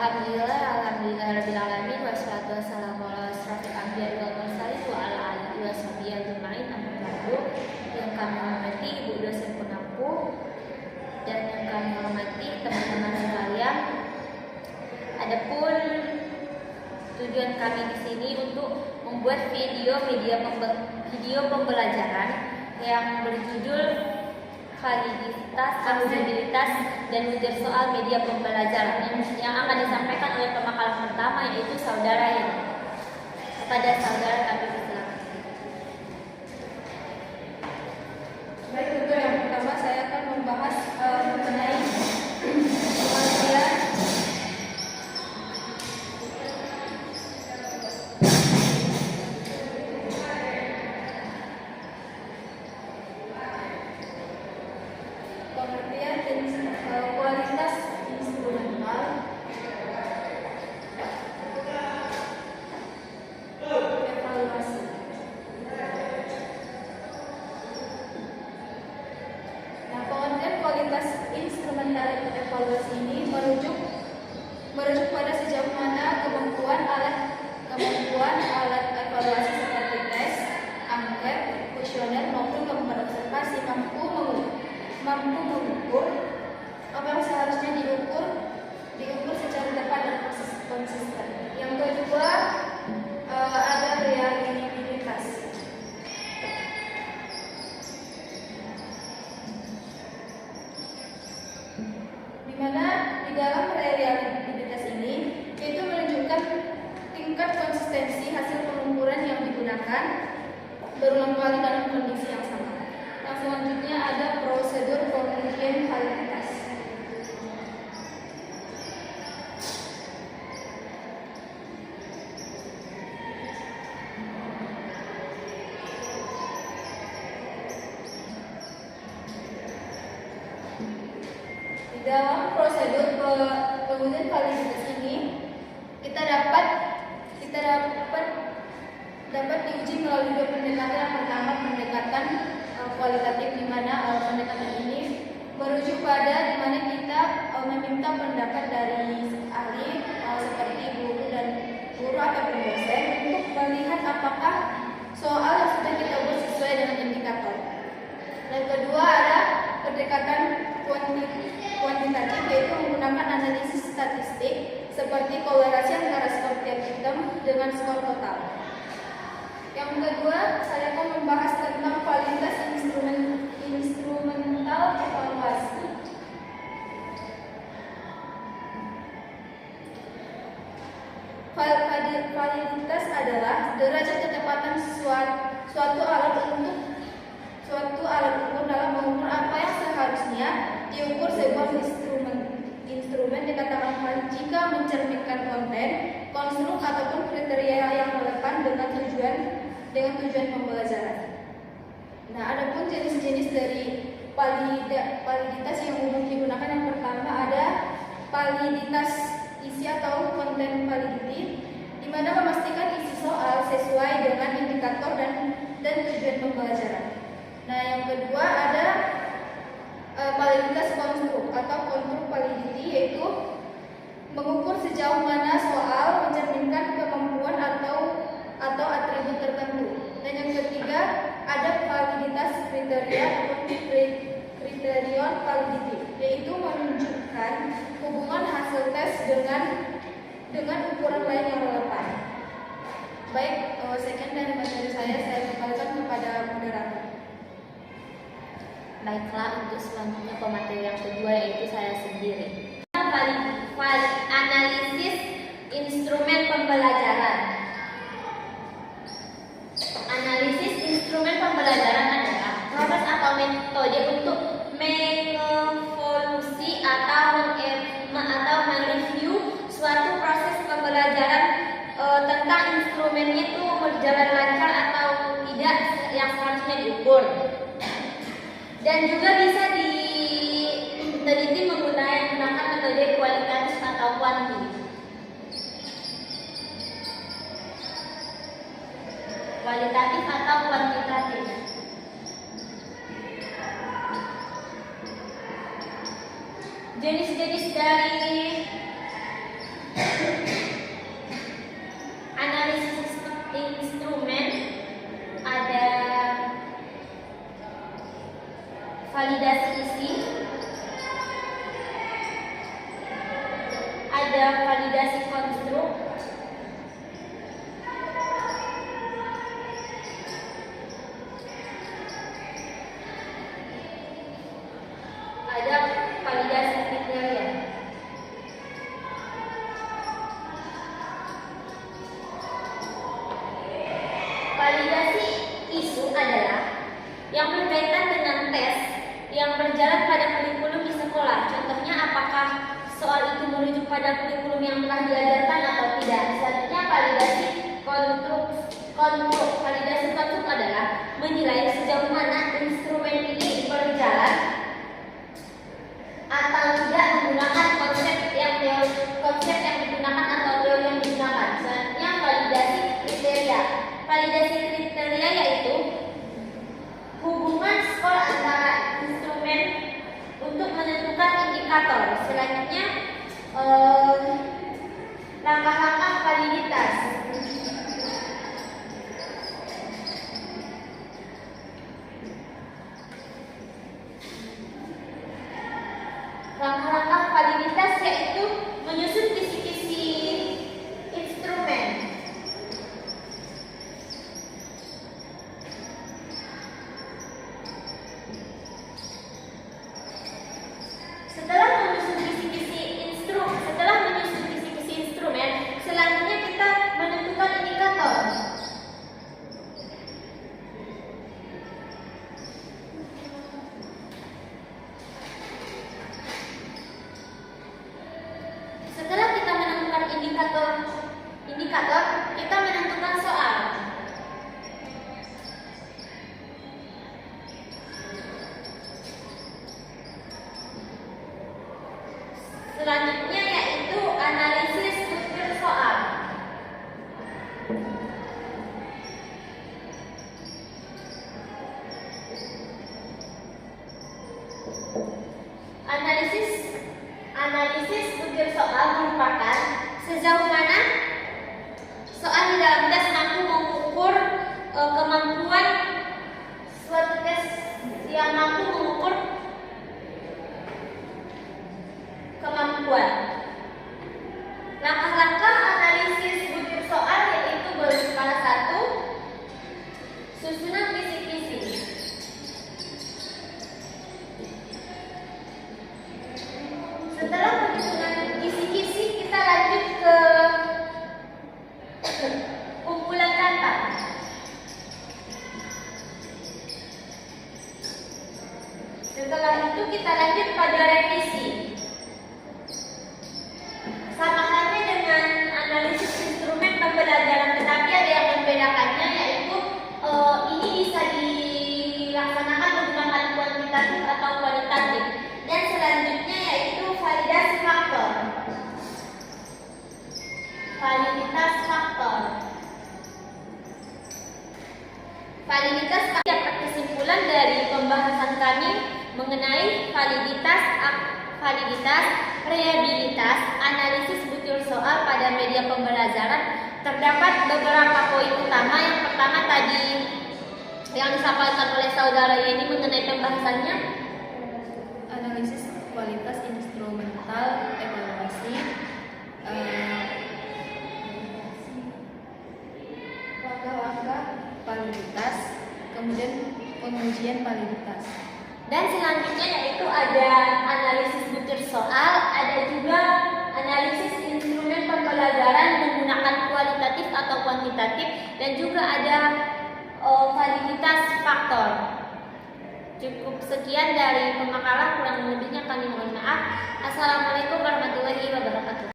Alhamdulillahirabbil wassalatu wassalamu ala asyrofil anbiya'i wal mursalin wa ala alihi washabihi ajmain. Amma ba'du. Yang kami hormati Ibu dosen pengampu dan yang kami hormati teman-teman sekalian. Adapun tujuan kami di sini untuk membuat video pembelajaran yang berjudul validitas, akuntabilitas, dan ujian soal media pembelajaran yang akan disampaikan oleh pemakalan pertama, yaitu saudara ini. Kepada saudara kami silakan. Baik, untuk yang pertama saya akan membahas mengenai pengertian kualitas instrumental evaluasi. Nah, pengertian kualitas instrumental evaluasi ini merujuk pada sejauh mana kemampuan alat evaluasi seperti tes, angket, kuesioner maupun gambar observasi mampu mengukur apa yang seharusnya diukur secara tepat dan konsisten. Yang kedua ada reliabilitas. Di mana di dalam reliabilitas ini itu menunjukkan tingkat konsistensi hasil pengukuran yang digunakan berulang kali dalam kondisi yang sama. Yang selanjutnya ada prosedur pengujian validitas. Di dalam prosedur pengujian validitas ini kita dapat diuji melalui dua pendekatan. Yang pertama, pendekatan kualitatif, di mana pendekatan ini merujuk pada di mana kita meminta pendapat dari ahli seperti guru ataupun dosen untuk melihat apakah soal yang sudah kita buat sesuai dengan indikator. Dan kedua ada pendekatan kuantitatif, yaitu menggunakan analisis statistik seperti korelasi antara skor tiap item dengan skor total. Yang kedua, saya akan membahas tentang validitas instrumental evaluasi. Validitas adalah derajat ketepatan suatu alat ukur dalam mengukur apa yang seharusnya diukur sebuah instrumen dikatakan valid jika mencerminkan konten, konstruk ataupun kriteria yang relevan dengan tujuan pembelajaran. Nah, adapun jenis-jenis dari validitas yang umum digunakan, yang pertama ada validitas isi atau content validity, di mana memastikan isi soal sesuai dengan indikator dan tujuan pembelajaran. Nah, yang kedua ada validitas konstruk atau konstruk validity, yaitu mengukur sejauh mana soal mencerminkan kemampuan atau atribut tertentu. Dan yang ketiga ada validitas kriteria atau criterion validity, yaitu menunjukkan hubungan hasil tes dengan ukuran lain yang relevan. Baik, sekian dari materi saya kembalikan kepada moderator. Baiklah, untuk selanjutnya pemateri yang kedua, yaitu saya sendiri. Analisis instrumen pembelajaran. Analisis instrumen pembelajaran adalah proses atau metode untuk mengevolusi atau mereview suatu proses pembelajaran tentang instrumennya itu berjalan lancar atau tidak yang seharusnya diukur. Dan juga bisa diteliti menggunakan metode kualitatif atau kuantitatif. Kualitatif atau kuantitatif. Jenis-jenis dari validasi isi, ada validasi konstruk, ada validasi kriteria. Validasi isu adalah yang berkaitan dengan tes yang berjalan pada kurikulum di sekolah. Contohnya, apakah soal itu merujuk pada kurikulum yang telah diajarkan atau tidak. Selanjutnya, validasi konstruk. Validasi konstruk adalah menilai sejauh mana instrumen ini berjalan atau tidak menggunakan konsep yang digunakan atau teori yang digunakan. Selanjutnya, validasi kriteria. Validasi kriteria yaitu hubungan skor antara instrumen untuk menentukan indikator. Selanjutnya, langkah-langkah validitas. Langkah-langkah validitas yaitu menyusun kisi-kisi instrumen. Setelah menyusun kisi-kisi instrumen, selanjutnya kita menentukan indikator. Setelah kita menentukan indikator, kita menentukan soal. Selanjutnya yaitu analisis butir soal. Analisis butir soal merupakan sejauh mana soal di dalam tes mampu mengukur kemampuan suatu tes yang mampu mengukur kemampuan. Langkah-langkah analisis butir soal yaitu berskala 1, susunan kisi-kisi. Setelah penyusunan kisi-kisi, kita lanjut ke kumpulan kata. Setelah itu kita lanjut pada revisi. Sama halnya dengan analisis instrumen pembelajaran, tetapi ada yang membedakannya, yaitu ini bisa dilaksanakan menggunakan kuantitatif atau kualitatif. Dan selanjutnya yaitu validasi faktor. Validitas faktor. Validitas dapat kesimpulan dari pembahasan kami mengenai validitas, reliabilitas, analisis butir soal pada media pembelajaran. Terdapat beberapa poin utama. Yang pertama tadi yang disampaikan oleh saudara Yeni mengenai pembahasannya, Analisis kualitas instrumental, evaluasi, langkah-langkah validitas, kemudian pengujian validitas. Dan selanjutnya yaitu ada analisis butir soal, ada juga analisis instrumen pembelajaran menggunakan kualitatif atau kuantitatif, dan juga ada validitas faktor. Cukup sekian dari pemakalan, kurang lebihnya kami mohon maaf. Assalamualaikum warahmatullahi wabarakatuh.